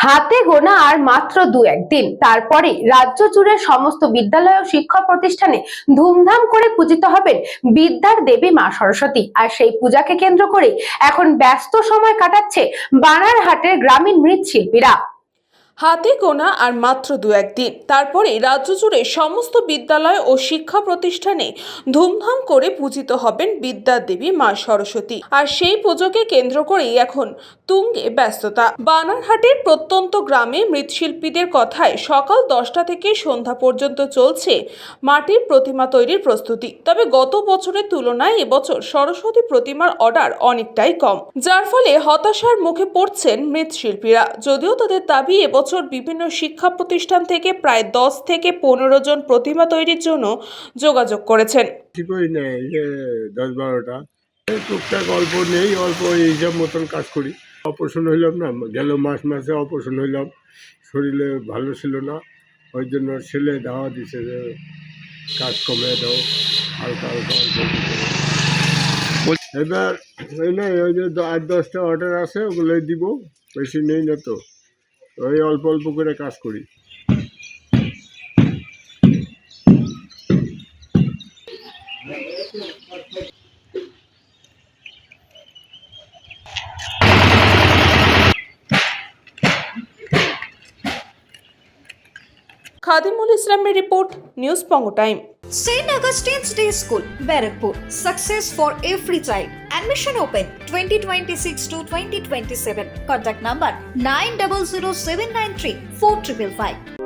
হাতে গোনা আর মাত্র দু একদিন, তারপরে রাজ্য জুড়ে সমস্ত বিদ্যালয় ও শিক্ষা প্রতিষ্ঠানে ধুমধাম করে পূজিত হবেন বিদ্যার দেবী মা সরস্বতী। আর সেই পূজাকে কেন্দ্র করে এখন ব্যস্ত সময় কাটাচ্ছে বানারহাটের গ্রামীণ মৃৎশিল্পীরা। হাতে গোনা আর মাত্র দু একদিন, তারপরে রাজ্য জুড়ে সমস্ত বিদ্যালয় ও শিক্ষা প্রতিষ্ঠানে ধুমধাম করে পূজিত হবেন বিদ্যার দেবী মা সরস্বতী। আর সেই পুজোকে কেন্দ্র করেই এখন তুঙ্গে ব্যস্ততা। বানারহাটের প্রত্যন্ত গ্রামে মৃৎশিল্পীদের কথায় সকাল 10টা থেকে সন্ধ্যা পর্যন্ত চলছে মাটির প্রতিমা তৈরির প্রস্তুতি। তবে গত বছরের তুলনায় এবছর সরস্বতী প্রতিমার অর্ডার অনেকটাই কম, যার ফলে হতাশার মুখে পড়ছেন মৃৎশিল্পীরা। যদিও তাদের দাবি এবছর বিভিন্ন শিক্ষা প্রতিষ্ঠান থেকে প্রায় 10 থেকে 15 জন প্রতিমা তৈরির জন্য যোগাযোগ করেছেন। ঠিকই নেই যে 10-12টা টুকটাক অল্প নেই, অল্প এইসব মতন কাজ করি। অপারেশন হইলাম না, গেল মাসে অপারেশন হইলাম, শরীরে ভালো ছিল না, ওই জন্য ছেলে দাওয়া দিছে যে কাজ কমে দাও, হালকা হালকা অল্প। এবার ওই যে 8-10টা অর্ডার আছে, ওগুলোই দিব, বেশি নেই না তো, ওই অল্প অল্প করে কাজ করি। খাদিমুল ইসলামের রিপোর্ট, নিউজ পঙ্গ time. St. Augustine's Day School, Barakpur. Success for every child. Admission open 2026 to 2027. Contact number 900793 4555.